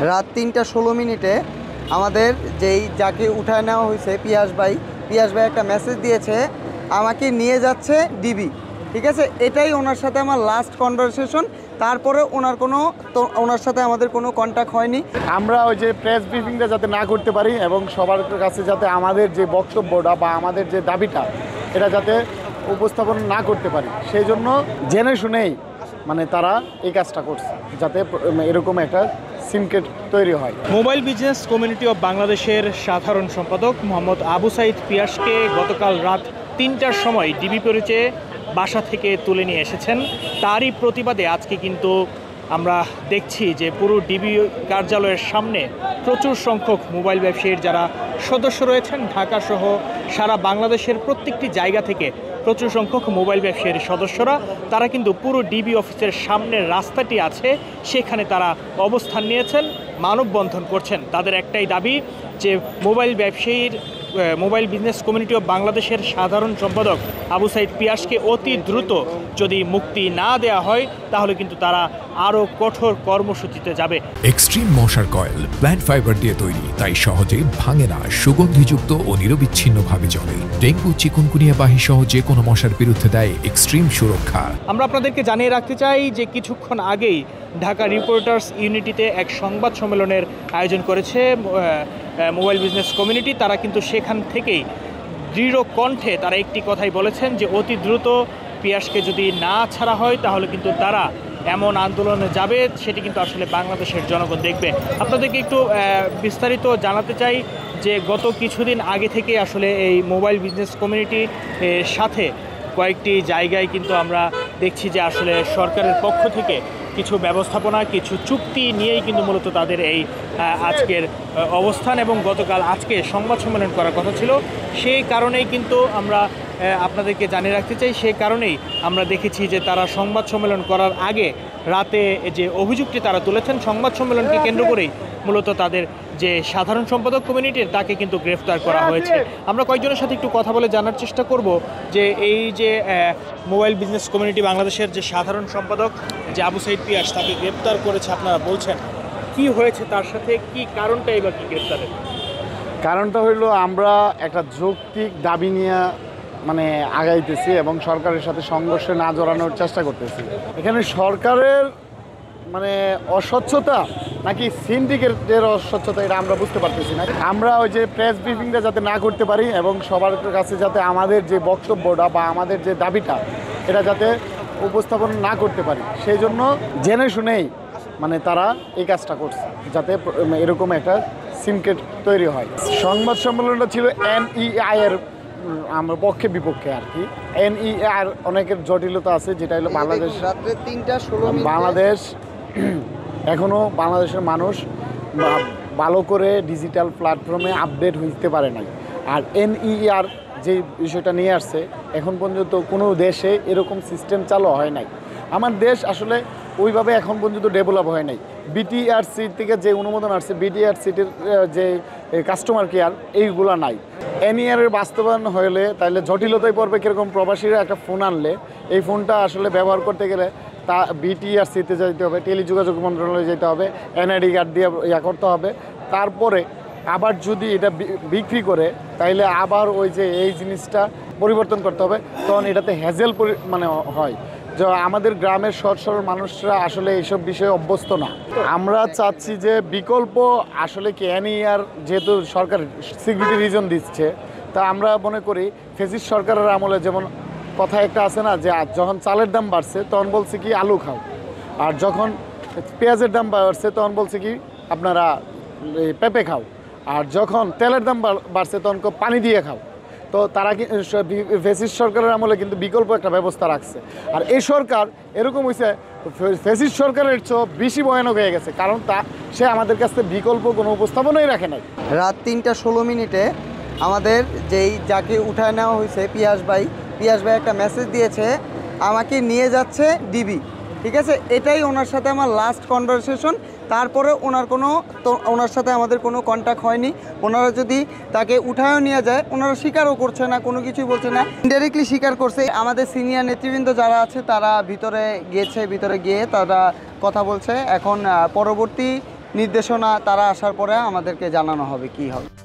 রাত ৩টা ১৬ মিনিটে আমাদের যাকে উঠায় নেওয়া হয়েছে পিয়াস ভাই একটা মেসেজ দিয়েছে, আমাকে নিয়ে যাচ্ছে ডিবি। ঠিক আছে, এটাই ওনার সাথে আমার লাস্ট কনভারসেশন। তারপরে ওনার সাথে আমাদের কোনো কন্ট্যাক্ট হয়নি। আমরা ওই যে প্রেস ব্রিফিংটা যাতে না করতে পারি এবং সবার কাছে যাতে আমাদের যে বক্তব্যটা বা আমাদের যে দাবিটা এটা যাতে উপস্থাপন না করতে পারি, সেই জন্য জেনে শুনেই তারা এই কাজটা করছে, যাতে এরকম একটা সিমকেট তৈরি হয়। মোবাইল বিজনেস কমিউনিটি অফ বাংলাদেশের সাধারণ সম্পাদক মোহাম্মদ আবু সাইদ পিয়াসকে গতকাল রাত ৩টার সময় ডিবি পরিচয়ে বাসা থেকে তুলে নিয়ে এসেছেন। তারই প্রতিবাদে আজকে কিন্তু আমরা দেখছি যে পুরো ডিবি কার্যালয়ের সামনে প্রচুর সংখ্যক মোবাইল ব্যবসায়ীর যারা সদস্য রয়েছেন, ঢাকাসহ সারা বাংলাদেশের প্রত্যেকটি জায়গা থেকে প্রচুর সংখ্যক মোবাইল ব্যবসায়ীর সদস্যরা তারা কিন্তু পুরো ডিবি অফিসের সামনের রাস্তাটি আছে সেখানে তারা অবস্থান নিয়েছেন, মানববন্ধন করছেন। তাদের একটাই দাবি যে মোবাইল বিজনেস কমিউনিটি অফ বাংলাদেশের সাধারণ সম্পাদক আবু সাইদ পিয়াসকে অতি দ্রুত যদি মুক্তি না দেওয়া হয় তাহলে কিন্তু তারা আরও কঠোর কর্মসূচিতে যাবে। এক্সট্রিম মশার কয়েল প্ল্যান্ট ফাইবার দিয়ে তৈরি, তাই সহজে ভাঙে না, সুগন্ধিযুক্ত ও নিরবিচ্ছিন্নভাবে জ্বলে। ডেঙ্গু, চিকুনগুনিয়া বাহি সহ যে কোনো মশার বিরুদ্ধে দেয় এক্সট্রিম সুরক্ষা। আমরা আপনাদেরকে জানিয়ে রাখতে চাই যে কিছুক্ষণ আগেই ঢাকা রিপোর্টার্স ইউনিটিতে এক সংবাদ সম্মেলনের আয়োজন করেছে মোবাইল বিজনেস কমিউনিটি। তারা কিন্তু সেখান থেকেই দৃঢ় কণ্ঠে তারা একটি কথাই বলেছেন যে অতি দ্রুত পিয়াসকে যদি না ছাড়া হয় তাহলে কিন্তু তারা এমন আন্দোলনে যাবে, সেটি কিন্তু আসলে বাংলাদেশের জনগণ দেখবে। আপনাদেরকে একটু বিস্তারিত জানাতে চাই যে গত কিছুদিন আগে থেকে আসলে এই মোবাইল বিজনেস কমিউনিটির সাথে কয়েকটি জায়গায় কিন্তু আমরা দেখছি যে আসলে সরকারের পক্ষ থেকে কিছু ব্যবস্থাপনা, কিছু চুক্তি নিয়েই কিন্তু মূলত তাদের এই আজকের অবস্থান এবং গতকাল আজকে সংবাদ সম্মেলন করার কথা ছিল। সেই কারণেই কিন্তু আমরা আপনাদেরকে জানিয়ে রাখতে চাই, সেই কারণেই আমরা দেখেছি যে তারা সংবাদ সম্মেলন করার আগে রাতে যে অভিযোগটি তারা তুলেছেন, সংবাদ সম্মেলনকে কেন্দ্র করেই মূলত তাদের যে সাধারণ সম্পাদক কমিউনিটির তাকে কিন্তু গ্রেফতার করা হয়েছে। আমরা কয়েকজনের সাথে একটু কথা বলে জানার চেষ্টা করব যে এই যে মোবাইল বিজনেস কমিউনিটি বাংলাদেশের যে সাধারণ সম্পাদক যে আবু সাইদ পিয়াস, তাকে গ্রেফতার করেছে আপনারা বলছেন, কি হয়েছে তার সাথে, কি কারণটাই বা কি গ্রেফতারের? কারণটা হইলো আমরা একটা যৌক্তিক দাবি নিয়ে আগাইতেছি এবং সরকারের সাথে সংঘর্ষে না জড়ানোর চেষ্টা করতেছি। এখানে সরকারের অস্বচ্ছতা নাকি সিন্ডিকেটের অস্বচ্ছতা এটা আমরা বুঝতে পারতেছি না। আমরা ওই যে প্রেস ব্রিফিংটা যাতে না করতে পারি এবং সবার কাছে যাতে আমাদের যে বক্তব্যটা বা আমাদের যে দাবিটা এটা যাতে উপস্থাপন না করতে পারি, সেই জন্য জেনে শুনেই তারা এই কাজটা করছে, যাতে এরকম একটা সিমকেট তৈরি হয়। সংবাদ সম্মেলনটা ছিল NEI এর আমরা পক্ষে বিপক্ষে আর কি। NEI অনেকের জটিলতা আছে, যেটা হলো বাংলাদেশ রাত্রে ৩টা ১৬ বাংলাদেশ এখনও বাংলাদেশের মানুষ ভালো করে ডিজিটাল প্ল্যাটফর্মে আপডেট হইতে পারে নাই। আর NEI যে বিষয়টা নিয়ে আসছে, এখন পর্যন্ত কোনো দেশে এরকম সিস্টেম চালু হয় নাই। আমার দেশ আসলে ওইভাবে এখন পর্যন্ত ডেভেলপ হয় নাই। BTRC থেকে যে অনুমোদন আসছে, BTRCটির যে কাস্টমার কেয়ার, এইগুলো নাই। NEI এর বাস্তবায়ন হলে তাহলে জটিলতায় পড়বে কীরকম, প্রবাসীরা একটা ফোন আনলে এই ফোনটা আসলে ব্যবহার করতে গেলে তা BTRCতে যেতে হবে, টেলিযোগাযোগ মন্ত্রণালয়ে যেতে হবে, NID কার্ড দিয়ে করতে হবে। তারপরে আবার যদি এটা বিক্রি করে তাইলে আবার ওই যে এই জিনিসটা পরিবর্তন করতে হবে, তখন এটাতে হ্যাজেল হয়। যে আমাদের গ্রামের সহজ সরল মানুষরা আসলে এইসব বিষয়ে অভ্যস্ত না। আমরা চাচ্ছি যে বিকল্প আসলে কি NEI যেহেতু সরকার সিকিউরিটি রিজন দিচ্ছে, তা আমরা মনে করি ফেসিস্ট সরকারের আমলে যেমন কথা একটা আছে না, যে যখন চালের দাম বাড়ছে তখন বলছে কি আলু খাও, আর যখন পেঁয়াজের দাম বাড়ছে তখন বলছে কি আপনারা পেঁপে খাও, আর যখন তেলের দাম বাড়ছে তখন পানি দিয়ে খাও। তো তারা ফেসিস্ট সরকারের আমলে কিন্তু বিকল্প একটা ব্যবস্থা রাখছে। আর এই সরকার এরকম হয়েছে ফেসিস্ট সরকারের চেয়ে বেশি ভয়ানক হয়ে গেছে, কারণ সে আমাদের কাছে বিকল্প কোনো উপস্থাপনাই রাখে নাই। রাত ৩টা ১৬ মিনিটে আমাদের যাকে উঠায় নেওয়া হয়েছে পিয়াস ভাই একটা মেসেজ দিয়েছে, আমাকে নিয়ে যাচ্ছে ডিবি। ঠিক আছে, এটাই ওনার সাথে আমার লাস্ট কনভারসেশন। তারপরে ওনার সাথে আমাদের কোনো কন্ট্যাক্ট হয়নি। ওনারা যদি তাকে উঠায়ও নিয়ে যায়, ওনারা স্বীকারও করছে না, কোনো কিছুই বলছে না, ইনডাইরেক্টলি স্বীকার করছে। আমাদের সিনিয়র নেতৃবৃন্দ যারা আছে তারা ভিতরে গিয়ে তারা কথা বলছে। এখন পরবর্তী নির্দেশনা তারা আসার পরে আমাদেরকে জানানো হবে কি হবে।